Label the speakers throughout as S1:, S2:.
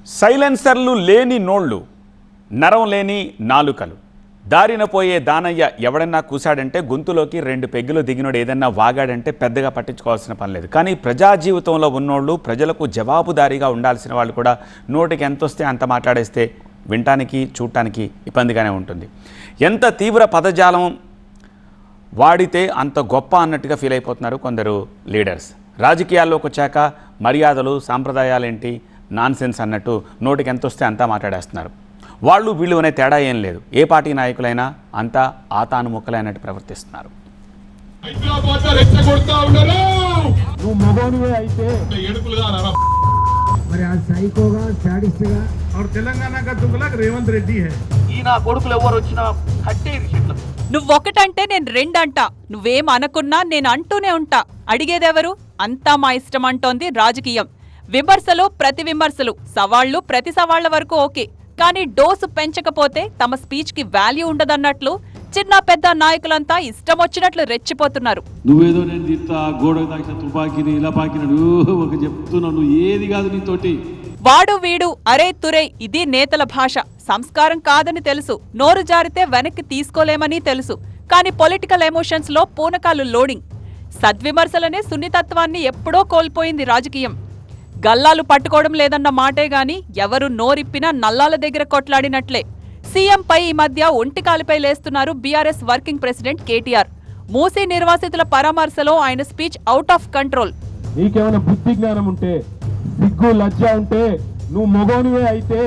S1: సైలెన్సర్లు లేని నోళ్ళు, నరం లేని నాలుకలు. దారిన పోయే దానయ్య ఎవడన్నా కూసాడంటే గొంతులోకి 2 పెగ్గులు దిగినోడు ఏదన్నా వాగాడంటే పెద్దగా పట్టించుకోవాల్సిన పని లేదు. కానీ ప్రజా జీవితంలో ఉన్నోళ్ళు, ప్రజలకు జవాబుదారీగా ఉండాల్సిన వాళ్ళు కూడా నోటికి ఎంత వస్తే అంత మాట్లాడేస్తే వినటానికి చూడటానికి ఇబ్బందిగానే ఉంటుంది. ఎంత తీవ్ర పదజాలం వాడితే అంత గొప్ప అన్నట్టుగా ఫీల్ అయిపోతున్నారు కొందరు లీడర్స్. రాజకీయాల్లోకి వచ్చాక మర్యాదలు, సాంప్రదాయాలేంటి, నాన్సెన్స్ అన్నట్టు నోటికి ఎంత వస్తే అంతా మాట్లాడేస్తున్నారు. వాళ్ళు వీళ్ళు అనే తేడా ఏం లేదు. ఏ పార్టీ నాయకులైనా అంతా ఆతాను ముక్కలే అన్నట్టు ప్రవర్తిస్తున్నారు.
S2: నువ్వొకటంటే నేను 2 అంటా. నువ్వేం అనుకున్నా నేను అంటూనే ఉంటా. అడిగేదెవరు? అంతా మా ఇష్టం అంటోంది రాజకీయం. విమర్శలు, ప్రతి విమర్శలు, సవాళ్లు, ప్రతి సవాళ్ల వరకు ఓకే. కానీ డోసు పెంచకపోతే తమ స్పీచ్ కి వాల్యూ ఉండదన్నట్లు చిన్న పెద్ద నాయకులంతా ఇష్టం వచ్చినట్లు రెచ్చిపోతున్నారు.
S3: నువ్వేదో నేను తీస్తా, గోడకు తాకిన తుపాకీని ఇలా పాకినాడు ఒక చెప్తున్నావు, నువ్వు ఏది కాదు నీతోటి.
S2: వాడు వీడు, అరే తురే, ఇది నేతల భాష. సంస్కారం కాదని తెలుసు, నోరు జారితే వెనక్కి తీసుకోలేమని తెలుసు. కానీ పొలిటికల్ ఎమోషన్స్ లో పూనకాలు లోడింగ్. సద్విమర్శలనే సున్నితత్వాన్ని ఎప్పుడో కోల్పోయింది రాజకీయం. గల్లాలు పట్టుకోవడం లేదన్న మాటే గాని ఎవరు నోరిప్పినా నల్లాల దగ్గర కొట్లాడినట్లే. సీఎం పై ఈ మధ్య ఒంటికాలిపై లేస్తున్నారు BRS working president KTR. Musi నిర్వాసితుల పరామర్శలో ఆయన స్పీచ్ అవుట్ ఆఫ్ కంట్రోల్.
S4: నీకేమైనా బుద్ధి జ్ఞానం ఉంటే, సిగ్గు లజ్జ ఉంటే, నువ్వు మొగోనివే అయితే.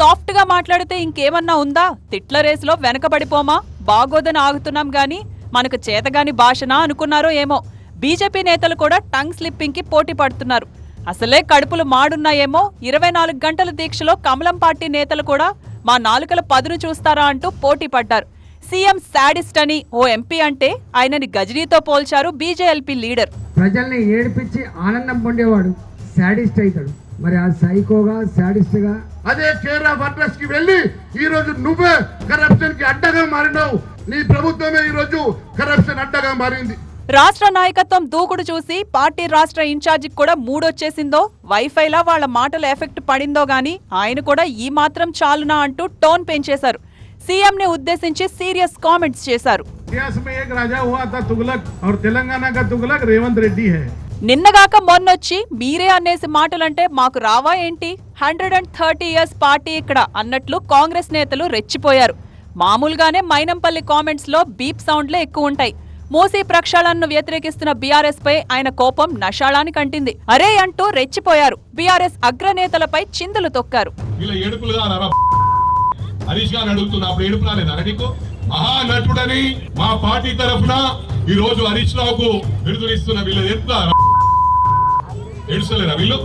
S2: సాఫ్ట్ గా మాట్లాడితే ఇంకేమన్నా ఉందా? తిట్ల రేసులో వెనకబడిపోమా? బాగోదని ఆగుతున్నాం గాని మనకు చేతగాని భాషనా అనుకున్నారో ఏమో. బీజేపీ నేతలు కూడా టంగ్ స్లిప్పింగ్ కి పోటీ పడుతున్నారు. అసలే కడుపులు మాడున్నాయేమో. 24 గంటల దీక్షలో కమలం పార్టీ నేతలు కూడా మా నాలుకల పదును చూస్తారా అంటూ పోటీ పడ్డారు. సీఎం శాడిస్ట్ అని ఓ ఎంపీ అంటే ఆయనని గజనీతో పోల్చారు బీజేఎల్పీ లీడర్.
S5: ప్రజల్ని ఏడిపించి ఆనందం పొందేవాడు శాడిస్ట్ అవుతాడు. మరి ఆ సైకోగా, శాడిస్ట్ గా
S6: అదే కేర్ ఆఫ్ అడ్రస్ కి వెళ్ళి ఈ రోజు నువ్వే కరప్షన్ కి అడ్డగా మారినావు. నీ ప్రభుత్వమే ఈ రోజు కరప్షన్ అడ్డగా మారింది.
S2: రాష్ట్ర నాయకత్వం దూకుడు చూసి పార్టీ రాష్ట్ర ఇన్ఛార్జికి కూడా మూడొచ్చేసిందో, వైఫైలా వాళ్ల మాటల ఎఫెక్ట్ పడిందో గాని ఆయన కూడా ఈ మాత్రం చాలునా అంటూ టోన్ పెంచేశారు. సీఎం ని ఉద్దేశించి సీరియస్ కామెంట్స్ చేశారు. నిన్నగాక మొన్నొచ్చి మీరే అనేసి మాటలంటే మాకు రావా ఏంటి? 130 years పార్టీ ఇక్కడ అన్నట్లు కాంగ్రెస్ నేతలు రెచ్చిపోయారు. మామూలుగానే మైనంపల్లి కామెంట్స్ లో బీప్ సౌండ్లే ఎక్కువ ఉంటాయి. మూసీ ప్రక్షాళనను వ్యతిరేకిస్తున్న బీఆర్ఎస్ పై ఆయన కోపం నషాళానికి అంటింది. అరే అంటూ రెచ్చిపోయారు. బీఆర్ఎస్ అగ్రనేతలపై చిందులు తొక్కారు.
S6: మహానటుడని మా పార్టీ తరఫున ఈ రోజు హరీష్ రావుకు విడుదలిస్తున్న వీళ్ళు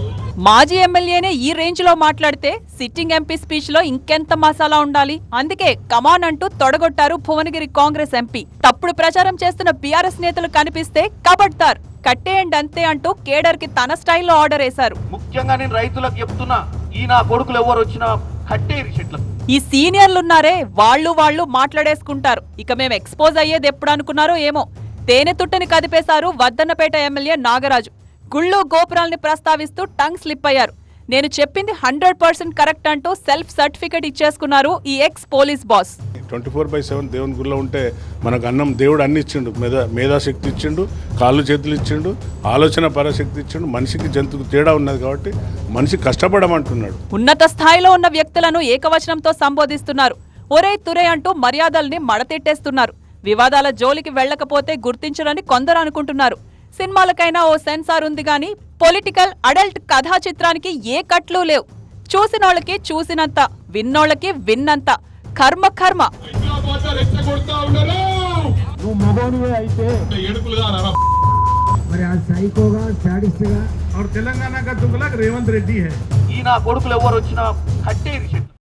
S2: మాజీ ఎమ్మెల్యేనే ఈ రేంజ్ లో మాట్లాడితే సిట్టింగ్ ఎంపీ స్పీచ్ లో ఇంకెంత మసాలా ఉండాలి? అందుకే కమాన్ అంటూ తొడగొట్టారు భువనగిరి కాంగ్రెస్ ఎంపీ. తప్పుడు ప్రచారం చేస్తున్న బీఆర్ఎస్ నేతలు కనిపిస్తే కబడ్దార్, కట్టేయండి అంతే అంటూ కేడర్ కి తన స్టైల్లో ఆర్డర్ వేశారు.
S7: ముఖ్యంగా నేను రైతులకు చెప్తున్నా, ఈ నా కొడుకులు ఎవరు వచ్చినా కట్టేరి చెట్లు.
S2: ఈ సీనియర్లున్నారే, వాళ్ళు మాట్లాడేసుకుంటారు. ఇక మేము ఎక్స్పోజ్ అయ్యేది ఎప్పుడు అనుకున్నారో ఏమో. తేనె తుట్టని కదిపేశారు వద్దన్నపేట ఎమ్మెల్యే నాగరాజు. గుళ్ళు గోపురాల్ని ప్రస్తావిస్తూ టంగ్ స్లిప్ అయ్యారు. నేను చెప్పింది 100% కరెక్ట్ అంటూ సెల్ఫ్ సర్టిఫికెట్ ఇచ్చేసుకున్నారు ఈ ఎక్స్ పోలీస్ బాస్.
S8: 24/7 దేవుని గుళ్ళో ఉంటే మనకు అన్నం దేవుడు అన్ని ఇచ్చిండు. మేధాశక్తి ఇచ్చిండు, కాళ్ళు చేతులు ఇచ్చిండు, ఆలోచన పరశక్తి ఇచ్చిండు. మనిషికి జంతువుకు తేడా ఉన్నది కాబట్టి మనిషి కష్టపడమంటున్నాడు.
S2: ఉన్నత స్థాయిలో ఉన్న వ్యక్తులను ఏకవచనంతో సంబోధిస్తున్నారు. ఒరే తురే అంటూ మర్యాదల్ని మడతెట్టేస్తున్నారు. వివాదాల జోలికి వెళ్లకపోతే గుర్తించరని కొందరు అనుకుంటున్నారు. సినిమాలకైనా ఓ సెన్సార్ ఉంది గాని పొలిటికల్ అడల్ట్ కథా చిత్రానికి ఏ కట్లు లేవు. చూసినోళ్ళకి చూసినంత, విన్నోళ్ళకి విన్నంత. కర్మ కర్మ.
S4: నువ్వు మొగోనివే అయితే.
S5: మరి ఆ సైకోగా, శాడిస్ట్ గా
S6: తెలంగాణ రేవంత్ రెడ్డి
S7: ఈ నా కొడుకులు ఎవరు వచ్చినా కట్టేరి చెట్లు.